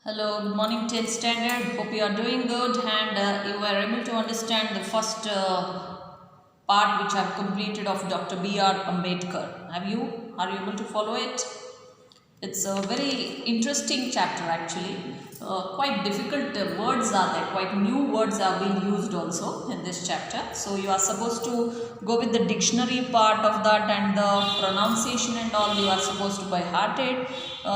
Hello, good morning 10th standard. Hope you are doing good and you were able to understand the first part which I have completed of Dr. B.R. Ambedkar. Are you able to follow it? It's a very interesting chapter actually. Quite difficult words are there, quite new words are being used also in this chapter. So you are supposed to go with the dictionary part of that and the pronunciation and all you are supposed to by heart it.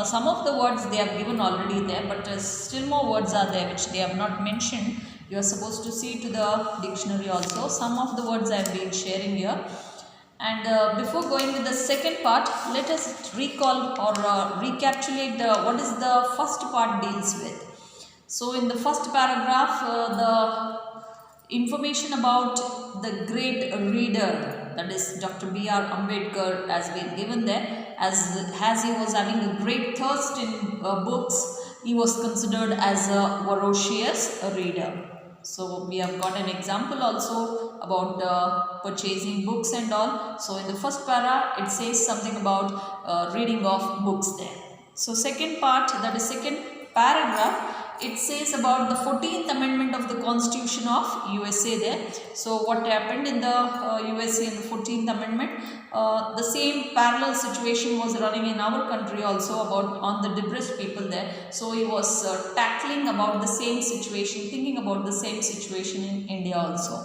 Some of the words they have given already there, but still more words are there which they have not mentioned. You are supposed to see to the dictionary also. Some of the words I have been sharing here. And before going with the second part, let us recall or recapitulate what is the first part deals with. So in the first paragraph, the information about the great reader, that is Dr. B.R. Ambedkar, has been given there. As he was having a great thirst in books, he was considered as a voracious reader. So we have got an example also about purchasing books and all. So in the first para, it says something about reading of books there. So second part, that is second paragraph, it says about the 14th amendment of the Constitution of USA there. So what happened in the USA in the 14th amendment, the same parallel situation was running in our country also about on the depressed people there. So he was tackling about the same situation, thinking about the same situation in India also.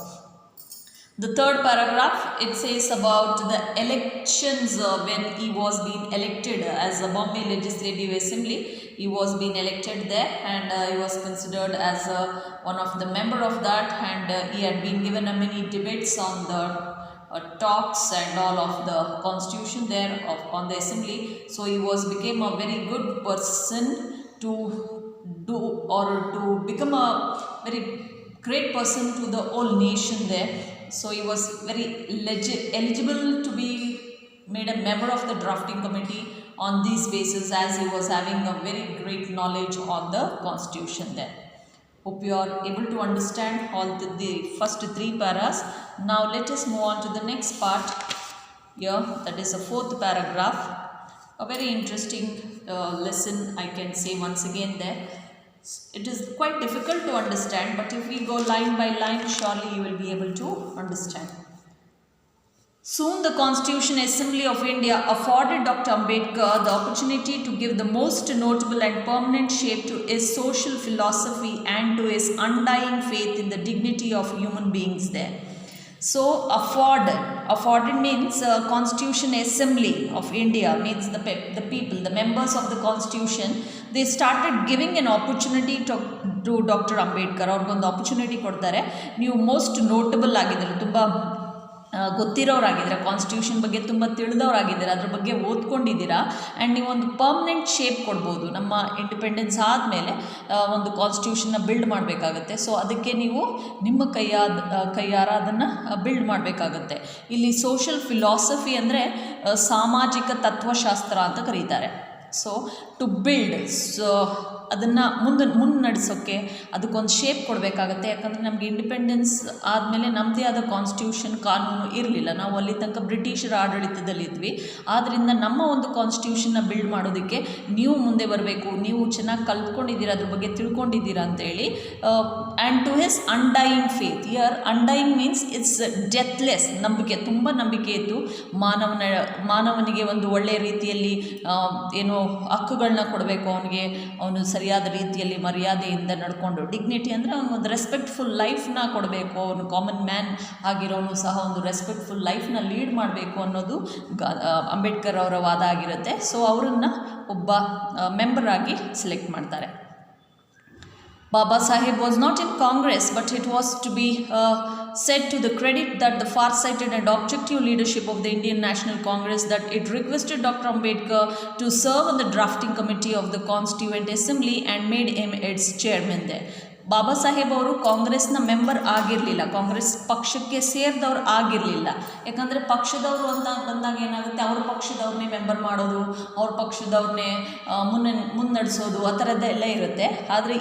The third paragraph, it says about the elections when he was being elected as a Bombay Legislative Assembly. He was being elected there and he was considered as one of the member of that, and he had been given many debates on the talks and all of the constitution there on the assembly. So he became a very good person to do or to become a very great person to the whole nation there. So he was very eligible to be made a member of the drafting committee on this basis, as he was having a very great knowledge on the constitution there. Hope you are able to understand all the first three paras. Now let us move on to the next part here, that is the fourth paragraph. A very interesting lesson, I can say once again there. It is quite difficult to understand, but if we go line by line, surely you will be able to understand. Soon the Constitution Assembly of India afforded Dr. Ambedkar the opportunity to give the most notable and permanent shape to his social philosophy and to his undying faith in the dignity of human beings there. So afforded means Constitution Assembly of India means the people, the members of the Constitution. They started giving an opportunity to Dr. Ambedkar. ಅವ್ರಿಗೊಂದು opportunity ಕೊಡ್ತಾರೆ, ನೀವು most notable ಆಗಿದ್ದೀರ, ತುಂಬ ಗೊತ್ತಿರೋರಾಗಿದ್ದೀರಾ, constitution ಬಗ್ಗೆ ತುಂಬ ತಿಳಿದವರಾಗಿದ್ದೀರಾ, ಅದ್ರ ಬಗ್ಗೆ ಓದ್ಕೊಂಡಿದ್ದೀರಾ, and ನೀವೊಂದು permanent shape ಕೊಡ್ಬೋದು. ನಮ್ಮ ಇಂಡಿಪೆಂಡೆನ್ಸ್ ಆದಮೇಲೆ ಒಂದು ಕಾನ್ಸ್ಟಿಟ್ಯೂಷನ್ನ ಬಿಲ್ಡ್ ಮಾಡಬೇಕಾಗತ್ತೆ. ಸೊ ಅದಕ್ಕೆ ನೀವು ನಿಮ್ಮ ಕೈಯಾರ ಅದನ್ನು ಬಿಲ್ಡ್ ಮಾಡಬೇಕಾಗತ್ತೆ. ಇಲ್ಲಿ ಸೋಷಲ್ ಫಿಲಾಸಫಿ ಅಂದರೆ ಸಾಮಾಜಿಕ ತತ್ವಶಾಸ್ತ್ರ ಅಂತ ಕರೀತಾರೆ. ಸೊ ಟು ಬಿಲ್ಡ್, ಸೊ ಅದನ್ನು ಮುನ್ನಡೆಸೋಕ್ಕೆ ಅದಕ್ಕೊಂದು ಶೇಪ್ ಕೊಡಬೇಕಾಗತ್ತೆ. ಯಾಕಂದರೆ ನಮಗೆ ಇಂಡಿಪೆಂಡೆನ್ಸ್ ಆದಮೇಲೆ ನಮ್ಮದೇ ಆದ ಕಾನ್ಸ್ಟಿಟ್ಯೂಷನ್ ಕಾನೂನು ಇರಲಿಲ್ಲ. ನಾವು ಅಲ್ಲಿ ತನಕ ಬ್ರಿಟಿಷರ ಆಡಳಿತದಲ್ಲಿದ್ವಿ. ಆದ್ದರಿಂದ ನಮ್ಮ ಒಂದು ಕಾನ್ಸ್ಟಿಟ್ಯೂಷನ್ನ ಬಿಲ್ಡ್ ಮಾಡೋದಕ್ಕೆ ನೀವು ಮುಂದೆ ಬರಬೇಕು, ನೀವು ಚೆನ್ನಾಗಿ ಕಲ್ತ್ಕೊಂಡಿದ್ದೀರಾ, ಅದ್ರ ಬಗ್ಗೆ ತಿಳ್ಕೊಂಡಿದ್ದೀರಾ ಅಂತೇಳಿ. And to his undying faith, here undying means it's deathless, ನಂಬಿಕೆ, ತುಂಬ ನಂಬಿಕೆ ಇತ್ತು ಮಾನವನಿಗೆ ಒಂದು ಒಳ್ಳೆಯ ರೀತಿಯಲ್ಲಿ ಏನೋ ಹಕ್ಕುಗಳನ್ನ ಕೊಡಬೇಕು, ಅವನು ಸರಿಯಾದ ರೀತಿಯಲ್ಲಿ ಮರ್ಯಾದೆಯಿಂದ ನಡ್ಕೊಂಡು, ಡಿಗ್ನಿಟಿ ಅಂದರೆ ಅವನೊಂದು ರೆಸ್ಪೆಕ್ಟ್ಫುಲ್ ಲೈಫ್ನ ಕೊಡಬೇಕು, ಅವನು ಕಾಮನ್ ಮ್ಯಾನ್ ಆಗಿರೋನು ಸಹ ಒಂದು ರೆಸ್ಪೆಕ್ಟ್ಫುಲ್ ಲೈಫ್ನ ಲೀಡ್ ಮಾಡಬೇಕು ಅನ್ನೋದು ಅಂಬೇಡ್ಕರ್ ಅವರ ವಾದ ಆಗಿರುತ್ತೆ. ಸೊ ಅವರನ್ನು ಒಬ್ಬ ಮೆಂಬರ್ ಆಗಿ ಸೆಲೆಕ್ಟ್ ಮಾಡ್ತಾರೆ. Baba Sahib was not in Congress, but it was to be said to the credit that the far-sighted and objective leadership of the Indian National Congress that it requested Dr. Ambedkar to serve on the drafting committee of the Constituent Assembly and made him its chairman there. Baba Saheb ಅವರು ಕಾಂಗ್ರೆಸ್ನ member ಆಗಿರಲಿಲ್ಲ, ಕಾಂಗ್ರೆಸ್ ಪಕ್ಷಕ್ಕೆ ಸೇರಿದವ್ರು ಆಗಿರಲಿಲ್ಲ. ಯಾಕಂದರೆ ಪಕ್ಷದವರು ಅಂತ ಬಂದಾಗ ಏನಾಗುತ್ತೆ, ಅವ್ರ ಪಕ್ಷದವ್ರನ್ನೇ ಮೆಂಬರ್ ಮಾಡೋದು, ಅವ್ರ ಪಕ್ಷದವ್ರನ್ನೇ ಮುನ್ನಡೆಸೋದು, ಆ ಥರದ್ದೆಲ್ಲ ಇರುತ್ತೆ. ಆದರೆ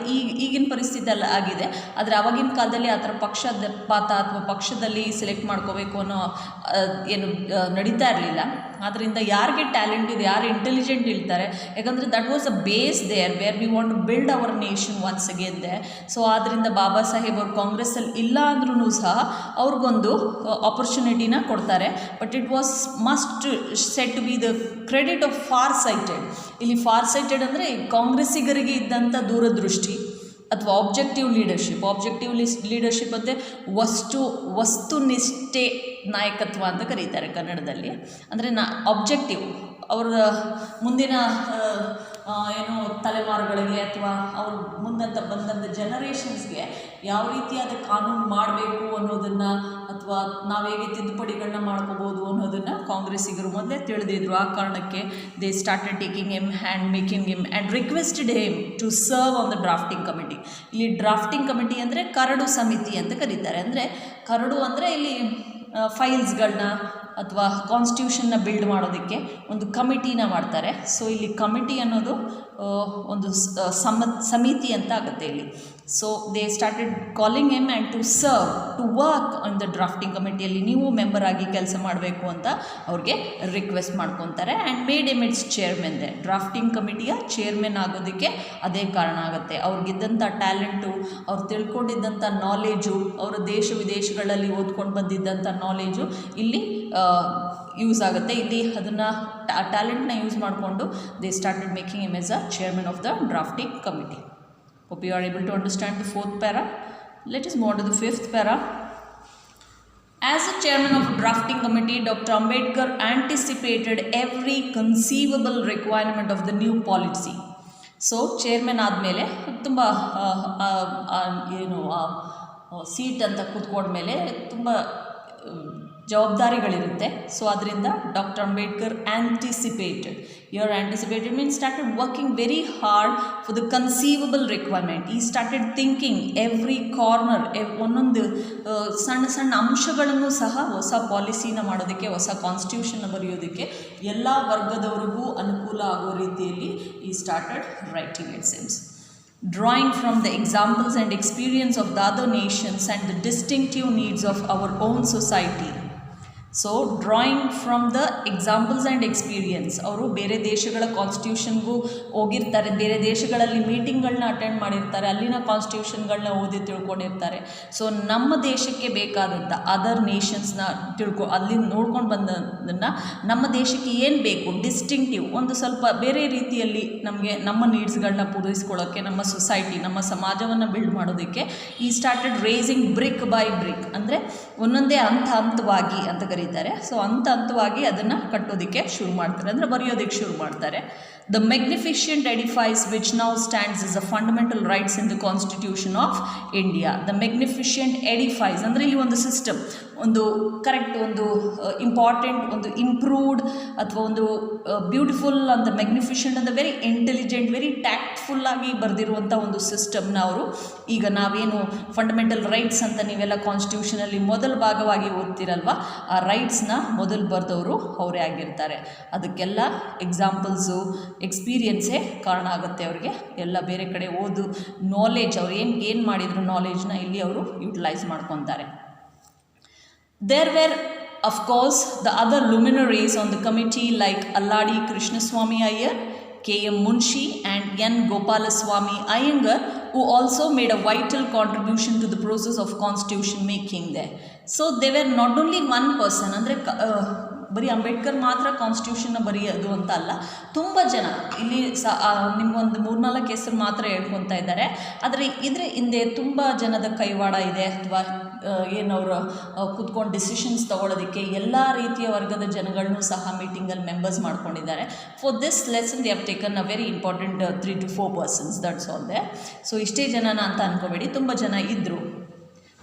ಈಗಿನ ಪರಿಸ್ಥಿತಿ ಎಲ್ಲ ಆಗಿದೆ. ಆದರೆ ಆವಾಗಿನ ಕಾಲದಲ್ಲಿ ಆ ಥರ ಪಕ್ಷಪಾತ ಅಥವಾ ಪಕ್ಷದಲ್ಲಿ ಸೆಲೆಕ್ಟ್ ಮಾಡ್ಕೋಬೇಕು ಅನ್ನೋ ಏನು ನಡೀತಾ ಇರಲಿಲ್ಲ. ಆದ್ದರಿಂದ ಯಾರಿಗೆ ಟ್ಯಾಲೆಂಟ್ ಇದೆ, ಯಾರು ಇಂಟೆಲಿಜೆಂಟ್ ಇರ್ತಾರೆ, ಯಾಕಂದರೆ that was a base there where we want to build our nation once again they. So ಆದ್ದರಿಂದ ಬಾಬಾ ಸಾಹೇಬ್ ಅವರು ಕಾಂಗ್ರೆಸ್ಸಲ್ಲಿ ಇಲ್ಲ ಅಂದ್ರೂ ಸಹ ಅವ್ರಿಗೊಂದು ಆಪರ್ಚುನಿಟಿನ ಕೊಡ್ತಾರೆ. But it was must set to be the credit of far sighted. ಇಲ್ಲಿ ಫಾರ್ ಸೈಟೆಡ್ ಅಂದರೆ ಕಾಂಗ್ರೆಸ್ಸಿಗರಿಗೆ ಇದ್ದಂಥ ದೂರದೃಷ್ಟಿ ಅಥವಾ ಆಬ್ಜೆಕ್ಟಿವ್ ಲೀಡರ್ಶಿಪ್ ಅಂದರೆ ವಸ್ತುನಿಷ್ಠೆ ನಾಯಕತ್ವ ಅಂತ ಕರೀತಾರೆ ಕನ್ನಡದಲ್ಲಿ. ಅಂದರೆ ಆಬ್ಜೆಕ್ಟಿವ್ ಅವರ ಮುಂದಿನ ಏನು ತಲೆಮಾರುಗಳಿಗೆ ಅಥವಾ ಅವರು ಮುಂದಂತ ಬಂದಂಥ ಜನರೇಷನ್ಸ್ಗೆ ಯಾವ ರೀತಿಯಾದ ಕಾನೂನು ಮಾಡಬೇಕು ಅನ್ನೋದನ್ನು ಅಥವಾ ನಾವು ಹೇಗೆ ತಿದ್ದುಪಡಿಗಳನ್ನ ಮಾಡ್ಕೋಬೋದು ಅನ್ನೋದನ್ನು ಕಾಂಗ್ರೆಸ್ಸಿಗರು ಮೊದಲೇ ತಿಳಿದಿದ್ರು. ಆ ಕಾರಣಕ್ಕೆ they started taking him and making him and requested him to serve on the drafting committee. ಇಲ್ಲಿ ಡ್ರಾಫ್ಟಿಂಗ್ ಕಮಿಟಿ ಅಂದರೆ ಕರಡು ಸಮಿತಿ ಅಂತ ಕರೀತಾರೆ. ಅಂದರೆ ಕರಡು ಅಂದರೆ ಇಲ್ಲಿ ಫೈಲ್ಸ್ಗಳನ್ನ ಅಥವಾ ಕಾನ್ಸ್ಟಿಟ್ಯೂಷನ್ನ ಬಿಲ್ಡ್ ಮಾಡೋದಕ್ಕೆ ಒಂದು ಕಮಿಟಿನ ಮಾಡ್ತಾರೆ. ಸೊ ಇಲ್ಲಿ ಕಮಿಟಿ ಅನ್ನೋದು ಒಂದು ಸಮಿತಿ ಅಂತ ಆಗುತ್ತೆ ಇಲ್ಲಿ. So they started calling him and to serve to work on the drafting ಕಮಿಟಿಯಲ್ಲಿ ನೀವು ಮೆಂಬರ್ ಆಗಿ ಕೆಲಸ ಮಾಡಬೇಕು ಅಂತ ಅವ್ರಿಗೆ ರಿಕ್ವೆಸ್ಟ್ ಮಾಡ್ಕೊತಾರೆ. And made him its chairman. Drafting ಕಮಿಟಿಯ ಚೇರ್ಮನ್ ಆಗೋದಕ್ಕೆ ಅದೇ ಕಾರಣ ಆಗುತ್ತೆ. ಅವ್ರಿಗಿದ್ದಂಥ ಟ್ಯಾಲೆಂಟು, ಅವ್ರು ತಿಳ್ಕೊಂಡಿದ್ದಂಥ ನಾಲೇಜು, ಅವರ ದೇಶ ವಿದೇಶಗಳಲ್ಲಿ ಓದ್ಕೊಂಡು ಬಂದಿದ್ದಂಥ ನಾಲೇಜು ಇಲ್ಲಿ ಯೂಸ್ ಆಗುತ್ತೆ. ಇಲ್ಲಿ ಅದನ್ನು ಟ್ಯಾಲೆಂಟ್ನ ಯೂಸ್ ಮಾಡಿಕೊಂಡು they started making him as a chairman of the drafting committee. Hope you are able to understand the fourth para. Let us move on to the fifth para. As the chairman of the drafting committee, Dr. Ambedkar anticipated every conceivable requirement of the new policy. So chairman ಆದಮೇಲೆ ತುಂಬ ಏನು seat ಅಂತ ಕೂತ್ಕೊಂಡ್ಮೇಲೆ ತುಂಬ ಜವಾಬ್ದಾರಿಗಳಿರುತ್ತೆ. So ಅದರಿಂದ doctor Ambedkar anticipated. anticipated means started working very hard for the conceivable requirement. He started thinking every corner, ಒಂದೊಂದು ಸಣ್ಣ ಸಣ್ಣ ಅಂಶಗಳನ್ನು ಸಹ ಹೊಸ ಪಾಲಿಸಿನ ಮಾಡೋದಕ್ಕೆ, ಹೊಸ ಕಾನ್ಸ್ಟಿಟ್ಯೂಷನ್ನ ಬರೆಯೋದಕ್ಕೆ ಎಲ್ಲ ವರ್ಗದವರಿಗೂ ಅನುಕೂಲ ಆಗೋ ರೀತಿಯಲ್ಲಿ ಈ started writing it seems. Drawing from the examples and experience of the other nations and the distinctive needs of our own society. So drawing from the examples and experience. ಅವರು ಬೇರೆ ದೇಶಗಳ ಕಾನ್ಸ್ಟಿಟ್ಯೂಷನ್ಗೂ ಹೋಗಿರ್ತಾರೆ, ಬೇರೆ ದೇಶಗಳಲ್ಲಿ ಮೀಟಿಂಗ್ಗಳನ್ನ ಅಟೆಂಡ್ ಮಾಡಿರ್ತಾರೆ, ಅಲ್ಲಿನ ಕಾನ್ಸ್ಟಿಟ್ಯೂಷನ್ಗಳನ್ನ ಓದಿ ತಿಳ್ಕೊಂಡಿರ್ತಾರೆ. ಸೊ ನಮ್ಮ ದೇಶಕ್ಕೆ ಬೇಕಾದಂಥ ಅದರ್ ನೇಷನ್ಸ್ನ ಅಲ್ಲಿಂದ ನೋಡ್ಕೊಂಡು ಬಂದದನ್ನು ನಮ್ಮ ದೇಶಕ್ಕೆ ಏನು ಬೇಕು, ಡಿಸ್ಟಿಂಕ್ಟಿವ್, ಒಂದು ಸ್ವಲ್ಪ ಬೇರೆ ರೀತಿಯಲ್ಲಿ ನಮಗೆ ನಮ್ಮ ನೀಡ್ಸ್ಗಳನ್ನ ಪೂರೈಸ್ಕೊಳ್ಳೋಕ್ಕೆ, ನಮ್ಮ ಸೊಸೈಟಿ, ನಮ್ಮ ಸಮಾಜವನ್ನು ಬಿಲ್ಡ್ ಮಾಡೋದಕ್ಕೆ he started raising brick by brick. ಅಂದರೆ ಒಂದೊಂದೇ ಹಂತವಾಗಿ ಅಂತ ಕರೀತಾರೆ. ಸೊ ಹಂತವಾಗಿ ಅದನ್ನು ಕಟ್ಟೋದಕ್ಕೆ ಶುರು ಮಾಡ್ತಾರೆ, ಅಂದರೆ ಬರೆಯೋದಕ್ಕೆ ಶುರು ಮಾಡ್ತಾರೆ. The magnificent edifice which now stands is a fundamental rights in the constitution of India. The magnificent edifice ಅಂದರೆ ಇಲ್ಲಿ ಒಂದು ಸಿಸ್ಟಮ್, ಒಂದು ಕರೆಕ್ಟ್, ಒಂದು ಇಂಪಾರ್ಟೆಂಟ್, ಒಂದು ಇಂಪ್ರೂವ್ಡ್ ಅಥವಾ ಒಂದು ಬ್ಯೂಟಿಫುಲ್ ಅಂತ ಮೆಗ್ನಿಫಿಷೆಂಟ್ ಅಂತ ವೆರಿ ಇಂಟೆಲಿಜೆಂಟ್, ವೆರಿ ಟ್ಯಾಕ್ಟ್ಫುಲ್ಲಾಗಿ ಬರೆದಿರುವಂಥ ಒಂದು ಸಿಸ್ಟಮ್ನ ಅವರು ಈಗ ನಾವೇನು ಫಂಡಮೆಂಟಲ್ ರೈಟ್ಸ್ ಅಂತ ನೀವೆಲ್ಲ ಕಾನ್ಸ್ಟಿಟ್ಯೂಷನಲ್ಲಿ ಮೊದಲ ಭಾಗವಾಗಿ ಓದ್ತಿರಲ್ವ, ಆ ರೈಟ್ಸ್ನ ಮೊದಲು ಬರೆದವರು ಅವರೇ ಆಗಿರ್ತಾರೆ. ಅದಕ್ಕೆಲ್ಲ ಎಕ್ಸಾಂಪಲ್ಸು, ಎಕ್ಸ್ಪೀರಿಯನ್ಸೇ ಕಾರಣ ಆಗುತ್ತೆ ಅವ್ರಿಗೆ. ಎಲ್ಲ ಬೇರೆ ಕಡೆ ಓದು ನಾಲೆಜ್, ಅವ್ರು ಏನು ಮಾಡಿದ್ರು ನಾಲೆಜ್ನ ಇಲ್ಲಿ ಅವರು ಯುಟಿಲೈಸ್ ಮಾಡ್ಕೊತಾರೆ. There were, of course, the other luminaries on the committee like Alladi Krishnaswamy Iyer, K.M. Munshi and N. Gopalaswamy Iyengar, who also made a vital contribution to the process of constitution making there. So they were not only one person, ಅಂದರೆ ಬರೀ ಅಂಬೇಡ್ಕರ್ ಮಾತ್ರ ಕಾನ್ಸ್ಟಿಟ್ಯೂಷನ್ನ ಬರೆಯೋದು ಅಂತ ಅಲ್ಲ, ತುಂಬ ಜನ ಇಲ್ಲಿ ನಿಮ್ಗೊಂದು 3-4 ಹೆಸರು ಮಾತ್ರ ಹೇಳ್ಕೊತಾ ಇದ್ದಾರೆ. ಆದರೆ ಇದ್ರ ಹಿಂದೆ ತುಂಬ ಜನದ ಕೈವಾಡ ಇದೆ, ಅಥವಾ ಏನವರು ಕೂತ್ಕೊಂಡು ಡಿಸಿಷನ್ಸ್ ತೊಗೊಳೋದಕ್ಕೆ ಎಲ್ಲ ರೀತಿಯ ವರ್ಗದ ಜನಗಳನ್ನೂ ಸಹ ಮೀಟಿಂಗಲ್ಲಿ ಮೆಂಬರ್ಸ್ ಮಾಡ್ಕೊಂಡಿದ್ದಾರೆ. For this lesson they have taken a very important 3 to 4 persons, that's all they. So ಇಷ್ಟೇ ಜನನ ಅಂತ ಅಂದ್ಕೋಬೇಡಿ, ತುಂಬ ಜನ ಇದ್ದರು.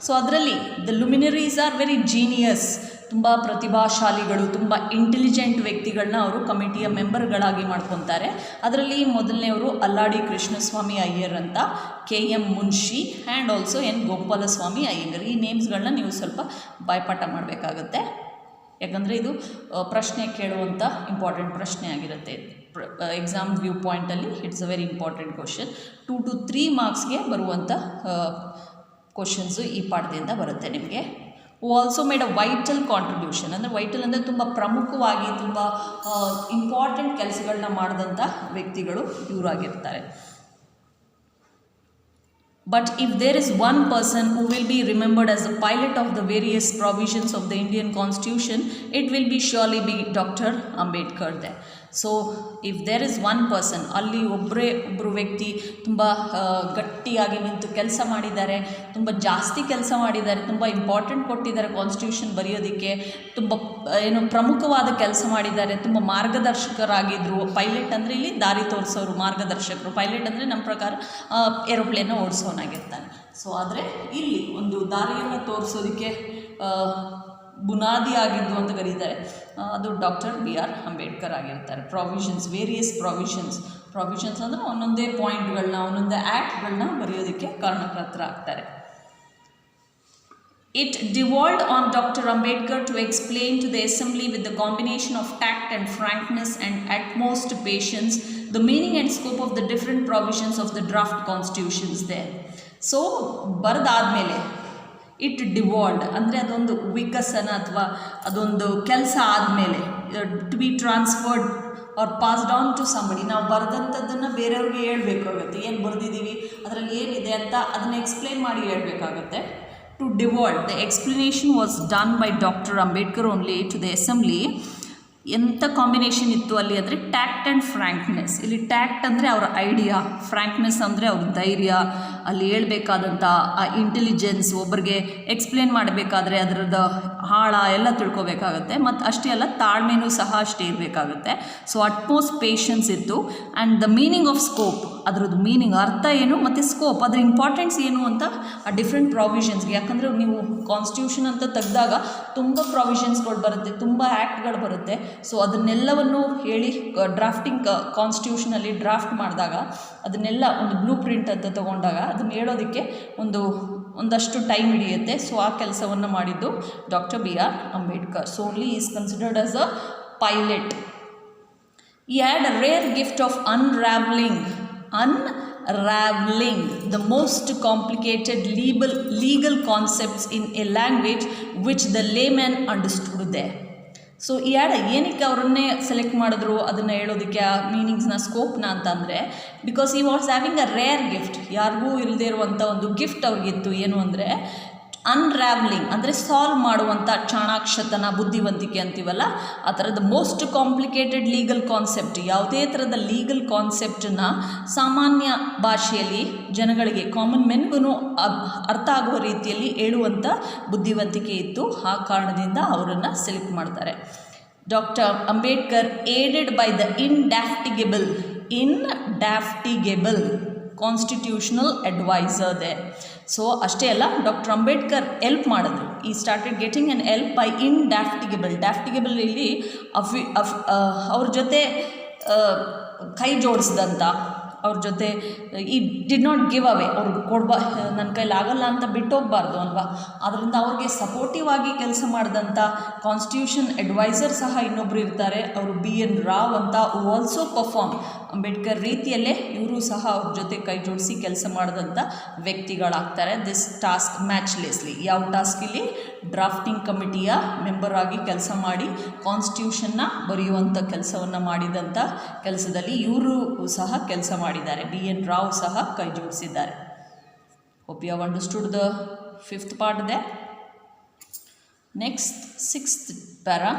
ಸೊ ಅದರಲ್ಲಿ ದ ಲುಮಿನರೀಸ್ ಆರ್ ವೆರಿ ಜೀನಿಯಸ್, ತುಂಬ ಪ್ರತಿಭಾಶಾಲಿಗಳು, ತುಂಬ ಇಂಟೆಲಿಜೆಂಟ್ ವ್ಯಕ್ತಿಗಳನ್ನ ಅವರು ಕಮಿಟಿಯ ಮೆಂಬರ್ಗಳಾಗಿ ಮಾಡ್ಕೊತಾರೆ. ಅದರಲ್ಲಿ ಮೊದಲನೆಯವರು ಅಲ್ಲಾಡಿ ಕೃಷ್ಣಸ್ವಾಮಿ ಅಯ್ಯರ್ ಅಂತ, K.M. Munshi and also N. Gopalaswamy Iyengar. ಈ ನೇಮ್ಸ್ಗಳನ್ನ ನೀವು ಸ್ವಲ್ಪ ಬಾಯ್ಪಾಠ ಮಾಡಬೇಕಾಗತ್ತೆ, ಯಾಕಂದರೆ ಇದು ಪ್ರಶ್ನೆ ಕೇಳುವಂಥ ಇಂಪಾರ್ಟೆಂಟ್ ಪ್ರಶ್ನೆ ಆಗಿರುತ್ತೆ. ಎಕ್ಸಾಮ್ ವ್ಯೂ ಪಾಯಿಂಟಲ್ಲಿ it's a very important question. 2 to 3 ಮಾರ್ಕ್ಸ್ಗೆ ಬರುವಂಥ ಕ್ವಶನ್ಸು ಈ ಪಾಠದಿಂದ ಬರುತ್ತೆ ನಿಮಗೆ. Who also made a vital contribution. ಅಂದರೆ ವೈಟಲ್ ಅಂದರೆ ತುಂಬ ಪ್ರಮುಖವಾಗಿ ತುಂಬ ಇಂಪಾರ್ಟೆಂಟ್ ಕೆಲಸಗಳನ್ನ ಮಾಡಿದಂಥ ವ್ಯಕ್ತಿಗಳು ಇವರಾಗಿರ್ತಾರೆ. But if there is one person who will be remembered as the pilot of the various provisions of the Indian Constitution, it will be surely be Dr. Ambedkar there. So if there is one person, ಅಲ್ಲಿ ಒಬ್ಬರು ವ್ಯಕ್ತಿ ತುಂಬ ಗಟ್ಟಿಯಾಗಿ ನಿಂತು ಕೆಲಸ ಮಾಡಿದ್ದಾರೆ, ತುಂಬ ಜಾಸ್ತಿ ಕೆಲಸ ಮಾಡಿದ್ದಾರೆ, ತುಂಬ ಇಂಪಾರ್ಟೆಂಟ್ ಕೊಟ್ಟಿದ್ದಾರೆ ಕಾನ್ಸ್ಟಿಟ್ಯೂಷನ್ ಬರೆಯೋದಕ್ಕೆ, ತುಂಬ ಪ್ರಮುಖವಾದ ಕೆಲಸ ಮಾಡಿದ್ದಾರೆ, ತುಂಬ ಮಾರ್ಗದರ್ಶಕರಾಗಿದ್ದರು. ಪೈಲಟ್ ಅಂದರೆ ಇಲ್ಲಿ ದಾರಿ ತೋರಿಸೋರು, ಮಾರ್ಗದರ್ಶಕರು. ಪೈಲಟ್ ಅಂದರೆ ನಮ್ಮ ಪ್ರಕಾರ ಏರೋಪ್ಲೇನ್ನ ಓಡಿಸೋನಾಗಿರ್ತಾನೆ. ಸೊ ಆದರೆ ಇಲ್ಲಿ ಒಂದು ದಾರಿಯನ್ನು ತೋರಿಸೋದಕ್ಕೆ ಬುನಾದಿ ಆಗಿದ್ದು ಅಂತ ಕರೀತಾರೆ, ಅದು ಡಾಕ್ಟರ್ ಬಿ ಆರ್ ಅಂಬೇಡ್ಕರ್ ಆಗಿರ್ತಾರೆ. ಪ್ರಾವಿಷನ್ಸ್, ವೇರಿಯಸ್ ಪ್ರಾವಿಷನ್ಸ್ ಅಂದರೆ ಒಂದೊಂದೇ ಪಾಯಿಂಟ್ಗಳನ್ನ, ಒಂದೊಂದೇ ಆ್ಯಕ್ಟ್ಗಳನ್ನ ಬರೆಯೋದಕ್ಕೆ ಕಾರಣಕರ್ತರಾಗ್ತಾರೆ. It devolved on Dr. Ambedkar to explain to the assembly with the combination of tact and frankness and utmost patience the meaning and scope of the different provisions of the draft constitutions there. So ಬರೆದಾದ್ಮೇಲೆ it devolved ಅಂದರೆ ಅದೊಂದು ವಿಕಸನ ಅಥವಾ ಅದೊಂದು ಕೆಲಸ ಆದಮೇಲೆ to be transferred or passed on to somebody. ನಾವು ಬರೆದಂಥದ್ದನ್ನು ಬೇರೆಯವ್ರಿಗೆ ಹೇಳ್ಬೇಕಾಗುತ್ತೆ, ಏನು ಬರೆದಿದ್ದೀವಿ ಅದರಲ್ಲಿ ಏನಿದೆ ಅಂತ ಅದನ್ನು ಎಕ್ಸ್ಪ್ಲೇನ್ ಮಾಡಿ ಹೇಳ್ಬೇಕಾಗತ್ತೆ. To devolve, the explanation was done by Dr. Ambedkar only to the assembly. ಎಂಥ ಕಾಂಬಿನೇಷನ್ ಇತ್ತು ಅಲ್ಲಿ ಅಂದರೆ ಟ್ಯಾಕ್ಟ್ ಆ್ಯಂಡ್ ಫ್ರ್ಯಾಂಕ್ನೆಸ್. ಇಲ್ಲಿ ಟ್ಯಾಕ್ಟ್ ಅಂದರೆ ಅವರ ಐಡಿಯಾ, ಫ್ರ್ಯಾಂಕ್ನೆಸ್ ಅಂದರೆ ಅವ್ರ ಧೈರ್ಯ, ಅಲ್ಲಿ ಹೇಳ್ಬೇಕಾದಂಥ ಆ ಇಂಟೆಲಿಜೆನ್ಸ್, ಒಬ್ಬರಿಗೆ ಎಕ್ಸ್ಪ್ಲೇನ್ ಮಾಡಬೇಕಾದ್ರೆ ಅದರದ್ದು ಆಳ ಎಲ್ಲ ತಿಳ್ಕೊಬೇಕಾಗತ್ತೆ. ಮತ್ತು ಅಷ್ಟೇ ಅಲ್ಲ, ತಾಳ್ಮೆನೂ ಸಹ ಅಷ್ಟೇ ಇರಬೇಕಾಗತ್ತೆ. ಸೊ ಅಟ್ಮೋಸ್ಟ್ ಪೇಷನ್ಸ್ ಇತ್ತು. And the meaning of scope, ಅದರದ್ದು ಮೀನಿಂಗ್, ಅರ್ಥ ಏನು ಮತ್ತು ಸ್ಕೋಪ್, ಅದರ ಇಂಪಾರ್ಟೆನ್ಸ್ ಏನು ಅಂತ ಆ ಡಿಫ್ರೆಂಟ್ ಪ್ರಾವಿಷನ್ಸ್ಗೆ. ಯಾಕಂದರೆ ನೀವು ಕಾನ್ಸ್ಟಿಟ್ಯೂಷನ್ ಅಂತ ತೆಗೆದಾಗ ತುಂಬ ಪ್ರಾವಿಷನ್ಸ್ಗಳು ಬರುತ್ತೆ, ತುಂಬ ಆ್ಯಕ್ಟ್ಗಳು ಬರುತ್ತೆ. ಸೊ ಅದನ್ನೆಲ್ಲವನ್ನು ಹೇಳಿ ಡ್ರಾಫ್ಟಿಂಗ್ ಕಾನ್ಸ್ಟಿಟ್ಯೂಷನಲ್ಲಿ ಡ್ರಾಫ್ಟ್ ಮಾಡಿದಾಗ ಅದನ್ನೆಲ್ಲ ಒಂದು ಬ್ಲೂ ಪ್ರಿಂಟ್ ಅಂತ ತೊಗೊಂಡಾಗ ಅದನ್ನು ಹೇಳೋದಕ್ಕೆ ಒಂದಷ್ಟು ಟೈಮ್ ಹಿಡಿಯುತ್ತೆ. ಸೊ ಆ ಕೆಲಸವನ್ನು ಮಾಡಿದ್ದು doctor B R Ambedkar. So only is considered as a pilot. He had a rare gift of unraveling the most complicated legal concepts in a language which the layman understood there. So ಈ ಏನಕ್ಕೆ ಅವರನ್ನೇ select ಮಾಡಿದ್ರು ಅದನ್ನು ಹೇಳೋದಕ್ಕೆ, ಆ ಮೀನಿಂಗ್ಸ್ನ, ಸ್ಕೋಪ್ನ ಅಂತಂದರೆ because he was having a rare gift. ಯಾರಿಗೂ ಇಲ್ಲದೇ ಇರುವಂಥ ಒಂದು ಗಿಫ್ಟ್ ಅವ್ರಿಗಿತ್ತು. ಏನು ಅಂದರೆ ಅನ್ರ್ಯಾವ್ಲಿಂಗ್ ಅಂದರೆ ಸಾಲ್ವ್ ಮಾಡುವಂಥ ಚಾಣಾಕ್ಷತನ, ಬುದ್ಧಿವಂತಿಕೆ ಅಂತೀವಲ್ಲ, ಆ ಥರದ ಮೋಸ್ಟ್ ಕಾಂಪ್ಲಿಕೇಟೆಡ್ ಲೀಗಲ್ ಕಾನ್ಸೆಪ್ಟ್, ಯಾವುದೇ ಥರದ ಲೀಗಲ್ ಕಾನ್ಸೆಪ್ಟನ್ನು ಸಾಮಾನ್ಯ ಭಾಷೆಯಲ್ಲಿ ಜನಗಳಿಗೆ, ಕಾಮನ್ ಮೆನ್ಗೂ ಅರ್ಥ ಆಗುವ ರೀತಿಯಲ್ಲಿ ಹೇಳುವಂಥ ಬುದ್ಧಿವಂತಿಕೆ ಇತ್ತು. ಆ ಕಾರಣದಿಂದ ಅವರನ್ನು ಸೆಲೆಕ್ಟ್ ಮಾಡ್ತಾರೆ. Doctor Ambedkar aided by the indefatigable constitutional adviser they. So ಅಷ್ಟೇ ಅಲ್ಲ, ಡಾಕ್ಟರ್ ಅಂಬೇಡ್ಕರ್ ಎಲ್ಪ್ ಮಾಡಿದ್ರು. He started getting an help by indefatigable ಇಲ್ಲಿ ಅವ್ರ ಜೊತೆ ಕೈ ಜೋಡಿಸಿದಂಥ, ಅವ್ರ ಜೊತೆ ಈ ಡಿಡ್ ನಾಟ್ ಗಿವ್ ಅವೇ, ಅವ್ರಿಗೆ ನನ್ನ ಕೈಲಿ ಆಗಲ್ಲ ಅಂತ ಬಿಟ್ಟೋಗಬಾರ್ದು ಅಲ್ವಾ. ಆದ್ದರಿಂದ ಅವ್ರಿಗೆ ಸಪೋರ್ಟಿವ್ ಆಗಿ ಕೆಲಸ ಮಾಡಿದಂಥ ಕಾನ್ಸ್ಟಿಟ್ಯೂಷನ್ ಅಡ್ವೈಸರ್ ಸಹ ಇನ್ನೊಬ್ಬರು ಇರ್ತಾರೆ, ಅವರು BN ರಾವ್ ಅಂತ, ಆಲ್ಸೋ ಪರ್ಫಾರ್ಮ್ ಅಂಬೇಡ್ಕರ್ ರೀತಿಯಲ್ಲೇ ಇವರು ಸಹ ಅವ್ರ ಜೊತೆ ಕೈ ಜೋಡಿಸಿ ಕೆಲಸ ಮಾಡಿದಂಥ ವ್ಯಕ್ತಿಗಳಾಗ್ತಾರೆ. ದಿಸ್ ಟಾಸ್ಕ್ ಮ್ಯಾಚ್ಲೆಸ್ಲಿ, ಯಾವ ಟಾಸ್ಕ್ ಇಲ್ಲಿ ಡ್ರಾಫ್ಟಿಂಗ್ ಕಮಿಟಿಯ ಮೆಂಬರ್ ಆಗಿ ಕೆಲಸ ಮಾಡಿ ಕಾನ್ಸ್ಟಿಟ್ಯೂಷನ್ನ ಬರೆಯುವಂಥ ಕೆಲಸವನ್ನು ಮಾಡಿದಂಥ ಕೆಲಸದಲ್ಲಿ ಇವರು ಸಹ ಕೆಲಸ ಮಾಡಿದ್ದಾರೆ. BN ರಾವ್ ಸಹ ಕೈ ಜೋಡಿಸಿದ್ದಾರೆ. Hope you have understood the 5th part there. Next, 6th para.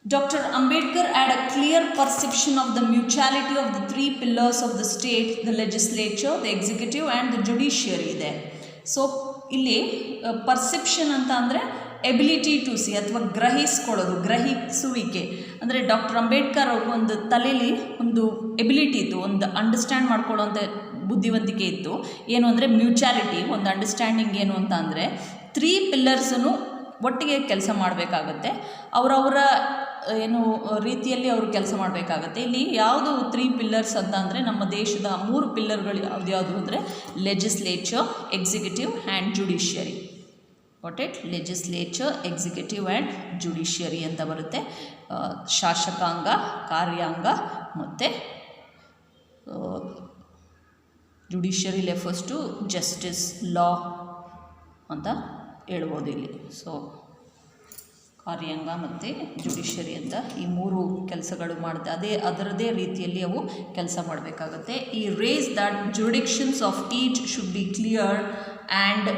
Dr. Ambedkar had a clear perception of the mutuality of the 3 pillars of the state, the legislature, the executive and the judiciary there. So ಇಲ್ಲಿ perception ಅಂತ ಅಂದರೆ ability to C ಅಥವಾ ಗ್ರಹಿಸುವಿಕೆ. ಅಂದರೆ doctor Ambedkar ಅವ್ರಿಗೊಂದು ತಲೆಯಲ್ಲಿ ಒಂದು ability ಇತ್ತು, ಒಂದು ಅಂಡರ್ಸ್ಟ್ಯಾಂಡ್ ಮಾಡ್ಕೊಳ್ಳೋಂಥ ಬುದ್ಧಿವಂತಿಕೆ ಇತ್ತು. ಏನು ಅಂದರೆ ಮ್ಯೂಚುಯಾಲಿಟಿ, ಒಂದು ಅಂಡರ್ಸ್ಟ್ಯಾಂಡಿಂಗ್. ಏನು ಅಂತ ಅಂದರೆ 3 ಪಿಲ್ಲರ್ಸನ್ನು ಒಟ್ಟಿಗೆ ಕೆಲಸ ಮಾಡಬೇಕಾಗತ್ತೆ, ಅವರವರ ರೀತಿಯಲ್ಲಿ ಅವರು ಕೆಲಸ ಮಾಡಬೇಕಾಗತ್ತೆ. ಇಲ್ಲಿ ಯಾವುದು 3 ಪಿಲ್ಲರ್ಸ್ ಅಂತ ಅಂದರೆ ನಮ್ಮ ದೇಶದ 3 ಪಿಲ್ಲರ್ಗಳು ಯಾವುದು ಅಂದರೆ legislature, executive and judiciary. Legislature, executive and judiciary ಅಂತ ಬರುತ್ತೆ. ಶಾಸಕಾಂಗ, ಕಾರ್ಯಾಂಗ ಮತ್ತು ಜುಡಿಷಿಯರಿ ರೆಫರ್ಸ್ ಟು ಜಸ್ಟಿಸ್, ಲಾ ಅಂತ ಹೇಳ್ಬೋದು ಇಲ್ಲಿ. ಸೊ ಕಾರ್ಯಾಂಗ ಮತ್ತು ಜುಡಿಷರಿ ಅಂತ ಈ ಮೂರು ಕೆಲಸಗಳು ಮಾಡಿದೆ ಅದರದೇ ರೀತಿಯಲ್ಲಿ ಅವು ಕೆಲಸ ಮಾಡಬೇಕಾಗತ್ತೆ. He raise that jurisdictions of each should be clear and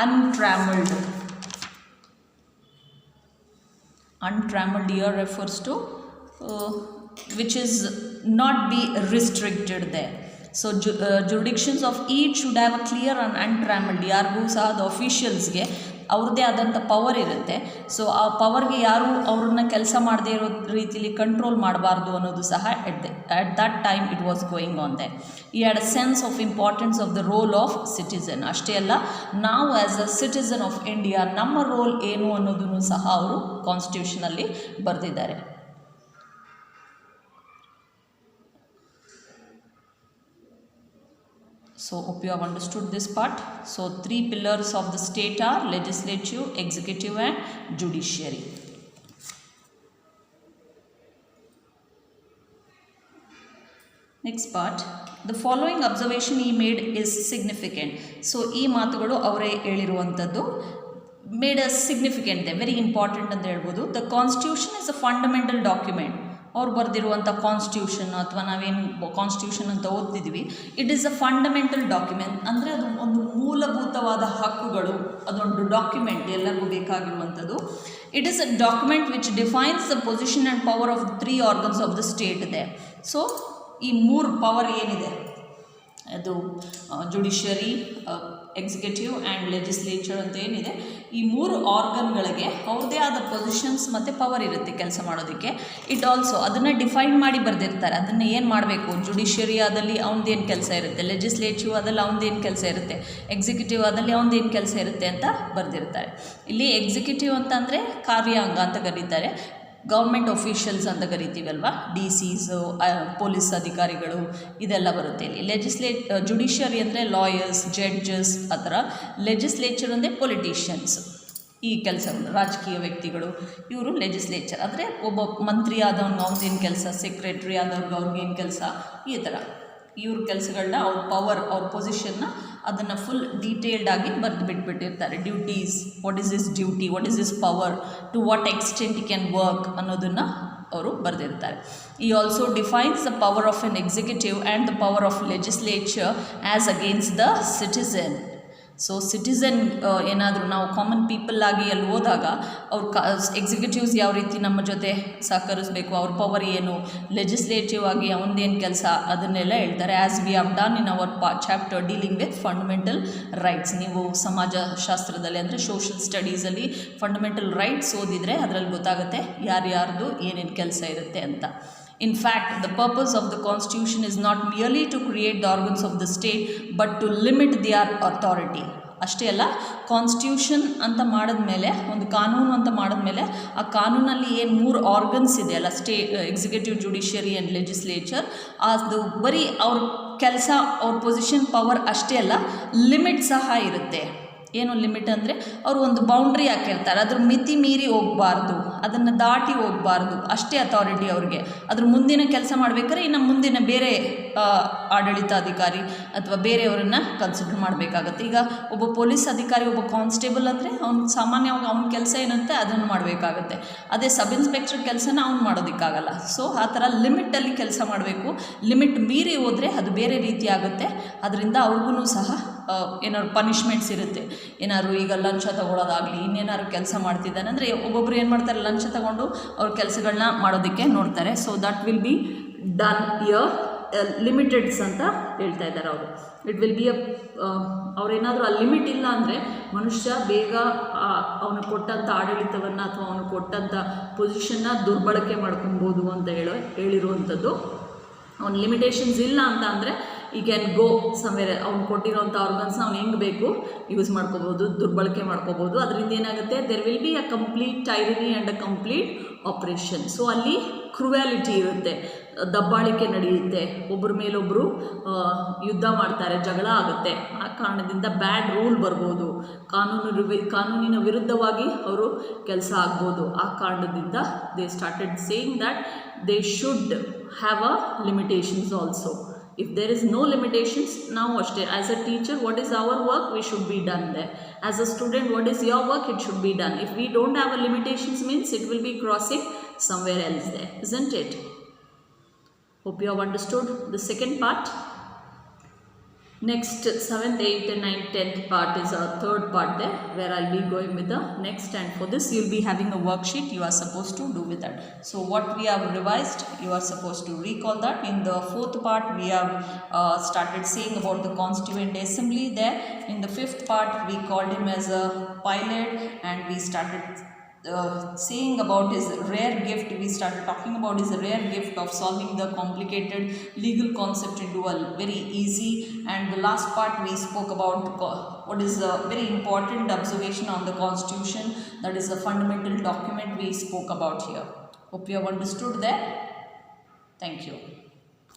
untrammelled. Untrammeled here refers to which is not be restricted there. So jurisdictions of each should have a clear and untrammeled. ಯಾರಿಗೂ ಸಹ the officialsಗೆ ಅವ್ರದ್ದೇ ಆದಂಥ power ಇರುತ್ತೆ. So ಆ ಪವರ್ಗೆ ಯಾರು ಅವ್ರನ್ನ ಕೆಲಸ ಮಾಡದೇ ಇರೋ ರೀತಿಲಿ ಕಂಟ್ರೋಲ್ ಮಾಡಬಾರ್ದು ಅನ್ನೋದು ಸಹ at that time it was going on there. He had a sense of importance of the role of citizen. ಅಷ್ಟೇ ಅಲ್ಲ, ನಾವು as a citizen of India ನಮ್ಮ ರೋಲ್ ಏನು ಅನ್ನೋದನ್ನು ಸಹ ಅವರು ಕಾನ್ಸ್ಟಿಟ್ಯೂಷನಲ್ಲಿ ಬರೆದಿದ್ದಾರೆ. So hope you have understood this part. So 3 pillars of the state are legislative, executive and judiciary. Next part, the following observation he made is significant. So ಈ ಮಾತುಗಳು ಅವರೇ ಹೇಳಿರುವಂಥದ್ದು made a significant, very important ಅಂತ ಹೇಳ್ಬೋದು. The constitution is a fundamental document. ಅವ್ರು ಬರೆದಿರುವಂಥ constitution ಅಥವಾ ನಾವೇನು constitution ಅಂತ ಓದ್ತಿದ್ವಿ, it is a fundamental document. ಅಂದರೆ ಅದು ಒಂದು ಮೂಲಭೂತವಾದ ಹಕ್ಕುಗಳು, ಅದೊಂದು ಡಾಕ್ಯುಮೆಂಟ್ ಎಲ್ಲರಿಗೂ ಬೇಕಾಗಿರುವಂಥದ್ದು. It is a document which defines the position and power of 3 organs of the state ಇದೆ. ಸೊ ಈ 3 ಪವರ್ ಏನಿದೆ, ಅದು ಜುಡಿಷರಿ, ಎಕ್ಸಿಕ್ಯೂಟಿವ್ ಆ್ಯಂಡ್ ಲೆಜಿಸ್ಲೇಚರ್ ಅಂತ ಏನಿದೆ, ಈ 3 ಆರ್ಗನ್ಗಳಿಗೆ ಅವ್ರದ್ದೇ ಆದ ಪೊಸಿಷನ್ಸ್ ಮತ್ತು ಪವರ್ ಇರುತ್ತೆ ಕೆಲಸ ಮಾಡೋದಕ್ಕೆ. ಇಟ್ ಆಲ್ಸೋ ಅದನ್ನು ಡಿಫೈನ್ ಮಾಡಿ ಬರೆದಿರ್ತಾರೆ. ಅದನ್ನು ಏನು ಮಾಡಬೇಕು, ಜುಡಿಷರಿ ಆದಲ್ಲಿ ಅವನದೇನು ಕೆಲಸ ಇರುತ್ತೆ, ಲೆಜಿಸ್ಲೇಟಿವ್ ಆದಲ್ಲಿ ಅವನದೇನು ಕೆಲಸ ಇರುತ್ತೆ, ಎಕ್ಸಿಕ್ಯೂಟಿವ್ ಆದಲ್ಲಿ ಅವನದೇನು ಕೆಲಸ ಇರುತ್ತೆ ಅಂತ ಬರೆದಿರ್ತಾರೆ. ಇಲ್ಲಿ ಎಕ್ಸಿಕ್ಯೂಟಿವ್ ಅಂತಂದರೆ ಕಾರ್ಯಾಂಗ ಅಂತ ಕರೀತಾರೆ, ಗೌರ್ಮೆಂಟ್ ಅಫಿಷಿಯಲ್ಸ್ ಅಂತ ಕರಿತೀವಲ್ವ, ಡಿ ಸಿಸು, ಪೊಲೀಸ್ ಅಧಿಕಾರಿಗಳು, ಇದೆಲ್ಲ ಬರುತ್ತೆ ಇಲ್ಲಿ. ಜುಡಿಷರಿ ಅಂದರೆ ಲಾಯರ್ಸ್, ಜಡ್ಜಸ್ ಆ ಥರ. ಲೆಜಿಸ್ಲೇಚರ್ ಅಂದರೆ ಪೊಲಿಟಿಷಿಯನ್ಸ್, ಈ ಕೆಲಸಗಳು ರಾಜಕೀಯ ವ್ಯಕ್ತಿಗಳು, ಇವರು ಲೆಜಿಸ್ಲೇಚರ್. ಅಂದರೆ ಒಬ್ಬ ಮಂತ್ರಿ ಆದವ್ನಿಗೆ ಅವ್ರದ್ದೇನು ಕೆಲಸ, ಸೆಕ್ರೆಟ್ರಿ ಆದವ್ರಿಗೆ ಅವ್ರಿಗೇನು ಕೆಲಸ, ಈ ಥರ ಇವ್ರ ಕೆಲಸಗಳನ್ನ, ಅವ್ರ ಪವರ್, ಅವ್ರ ಪೊಸಿಷನ್ನ ಅದನ್ನು ಫುಲ್ ಡೀಟೇಲ್ಡಾಗಿ ಬರೆದು ಬಿಟ್ಬಿಟ್ಟಿರ್ತಾರೆ. Duties, what is his duty, what is his power, to what extent he can work ಅನ್ನೋದನ್ನು ಅವರು ಬರೆದಿರ್ತಾರೆ. He also defines the power of an executive and the power of legislature as against the citizen. So citizen ಏನಾದರೂ ನಾವು common people ಆಗಿ ಅಲ್ಲಿ ಹೋದಾಗ ಅವ್ರು executives ಯಾವ ರೀತಿ ನಮ್ಮ ಜೊತೆ ಸಹಕರಿಸಬೇಕು, ಅವ್ರ ಪವರ್ ಏನು, ಲೆಜಿಸ್ಲೇಟಿವ್ ಆಗಿ ಅವನದೇನು ಕೆಲಸ, ಅದನ್ನೆಲ್ಲ ಹೇಳ್ತಾರೆ. As we have done in our chapter dealing with fundamental rights. ನೀವು ಸಮಾಜಶಾಸ್ತ್ರದಲ್ಲಿ ಅಂದರೆ ಸೋಷಿಯಲ್ ಸ್ಟಡೀಸಲ್ಲಿ ಫಂಡಮೆಂಟಲ್ ರೈಟ್ಸ್ ಓದಿದರೆ ಅದರಲ್ಲಿ ಗೊತ್ತಾಗುತ್ತೆ ಯಾರ್ಯಾರ್ದು ಏನೇನು ಕೆಲಸ ಇರುತ್ತೆ ಅಂತ. In fact, the purpose of the Constitution is not merely to create the organs of the state, but to limit their authority. ಅಷ್ಟೇ ಅಲ್ಲ, ಕಾನ್ಸ್ಟಿಟ್ಯೂಷನ್ ಅಂತ ಮಾಡಿದ್ಮೇಲೆ, ಒಂದು ಕಾನೂನು ಅಂತ ಮಾಡಿದ್ಮೇಲೆ, ಆ ಕಾನೂನಲ್ಲಿ ಏನು 3 ಆರ್ಗನ್ಸ್ ಇದೆಯಲ್ಲ, ಎಕ್ಸಿಕ್ಯೂಟಿವ್, ಜುಡಿಷಿಯರಿ ಆ್ಯಂಡ್ ಲೆಜಿಸ್ಲೇಚರ್, ಅದು ಬರೀ ಅವ್ರ ಕೆಲಸ, ಅವ್ರ ಪೊಸಿಷನ್, ಪವರ್ ಅಷ್ಟೇ ಅಲ್ಲ, ಲಿಮಿಟ್ ಸಹ ಇರುತ್ತೆ. ಏನು ಲಿಮಿಟ್ ಅಂದರೆ, ಅವರು ಒಂದು ಬೌಂಡ್ರಿ ಹಾಕಿರ್ತಾರೆ, ಅದ್ರ ಮಿತಿ ಮೀರಿ ಹೋಗಬಾರ್ದು, ಅದನ್ನು ದಾಟಿ ಹೋಗಬಾರ್ದು, ಅಷ್ಟೇ ಅಥಾರಿಟಿ ಅವ್ರಿಗೆ. ಅದ್ರ ಮುಂದಿನ ಕೆಲಸ ಮಾಡಬೇಕಾದ್ರೆ ಇನ್ನು ಮುಂದಿನ ಬೇರೆ ಆಡಳಿತಾಧಿಕಾರಿ ಅಥವಾ ಬೇರೆಯವರನ್ನು ಕನ್ಸಿಡರ್ ಮಾಡಬೇಕಾಗತ್ತೆ. ಈಗ ಒಬ್ಬ ಪೊಲೀಸ್ ಅಧಿಕಾರಿ, ಒಬ್ಬ ಕಾನ್ಸ್ಟೇಬಲ್ ಅಂದರೆ ಅವ್ನು ಸಾಮಾನ್ಯವಾಗಿ ಅವ್ನ ಕೆಲಸ ಏನಂತೆ ಅದನ್ನು ಮಾಡಬೇಕಾಗತ್ತೆ. ಅದೇ ಸಬ್ ಇನ್ಸ್ಪೆಕ್ಟರ್ ಕೆಲಸನ ಅವ್ನು ಮಾಡೋದಕ್ಕಾಗಲ್ಲ. ಸೊ ಆ ಥರ ಲಿಮಿಟಲ್ಲಿ ಕೆಲಸ ಮಾಡಬೇಕು. ಲಿಮಿಟ್ ಮೀರಿ ಹೋದರೆ ಅದು ಬೇರೆ ರೀತಿ ಆಗುತ್ತೆ. ಅದರಿಂದ ಅವ್ರಿಗೂ ಸಹ ಏನಾದ್ರು ಪನಿಷ್ಮೆಂಟ್ಸ್ ಇರುತ್ತೆ. ಏನಾದ್ರು ಈಗ ಲಂಚ ತೊಗೊಳೋದಾಗಲಿ, ಇನ್ನೇನಾದ್ರು ಕೆಲಸ ಮಾಡ್ತಿದ್ದಾನೆ ಅಂದರೆ ಒಬ್ಬೊಬ್ರು ಏನು ಮಾಡ್ತಾರೆ, ಲಂಚ ತೊಗೊಂಡು ಅವ್ರ ಕೆಲಸಗಳನ್ನ ಮಾಡೋದಕ್ಕೆ ನೋಡ್ತಾರೆ. So that will be done here limiteds ಅಂತ ಹೇಳ್ತಾ ಇದ್ದಾರೆ ಅವರು. ಇಟ್ ವಿಲ್ ಬಿ ಅವ್ರೇನಾದರೂ ಆ ಲಿಮಿಟ್ ಇಲ್ಲ ಅಂದರೆ ಮನುಷ್ಯ ಬೇಗ ಅವನು ಕೊಟ್ಟಂಥ ಆಡಳಿತವನ್ನು ಅಥವಾ ಅವನು ಕೊಟ್ಟಂಥ ಪೊಸಿಷನ್ನ ದುರ್ಬಳಕೆ ಮಾಡ್ಕೊಬೋದು ಅಂತ ಹೇಳಿರುವಂಥದ್ದು. ಅವ್ನ ಲಿಮಿಟೇಷನ್ಸ್ ಇಲ್ಲ ಅಂತ ಅಂದರೆ ಈ ಕ್ಯಾನ್ ಗೋ ಸಮ್ವೇರ್. ಅವ್ನು ಕೊಟ್ಟಿರೋಂಥ ಆರ್ಗನ್ಸ್ನ ಅವ್ನು ಹೆಂಗೆ ಬೇಕು ಯೂಸ್ ಮಾಡ್ಕೋಬೋದು, ದುರ್ಬಳಕೆ ಮಾಡ್ಕೋಬೋದು. ಅದರಿಂದ ಏನಾಗುತ್ತೆ, there will be a complete tyranny and a complete operation. So ಅಲ್ಲಿ ಕ್ರುವ್ಯಾಲಿಟಿ ಇರುತ್ತೆ, ದಬ್ಬಾಳಿಕೆ ನಡೆಯುತ್ತೆ, ಒಬ್ಬರ ಮೇಲೊಬ್ಬರು ಯುದ್ಧ ಮಾಡ್ತಾರೆ, ಜಗಳ ಆಗುತ್ತೆ. ಆ ಕಾರಣದಿಂದ ಬ್ಯಾಡ್ ರೂಲ್ ಬರ್ಬೋದು, ಕಾನೂನಿನ ವಿರುದ್ಧವಾಗಿ ಅವರು ಕೆಲಸ ಆಗ್ಬೋದು. ಆ ಕಾರಣದಿಂದ they started saying that they should have a limitations also. If there is no limitations, now as a teacher, what is our work? We should be done there. As a student, what is your work? It should be done. If we don't have a limitations, means it will be crossing somewhere else there, isn't it? Hope you have understood the second part. Next 7th, 8th and 9th, 10th part is our third part there, where I'll be going with the next, and for this you'll be having a worksheet you are supposed to do with that. So what we have revised, you are supposed to recall that. In the fourth part we have started saying about the Constituent Assembly there. In the fifth part we called him as a pilot, and we started saying about his rare gift. We started talking about his rare gift of solving the complicated legal concept into a very easy. And the last part we spoke about what is a very important observation on the Constitution, that is a fundamental document we spoke about here. Hope you have understood that. Thank you.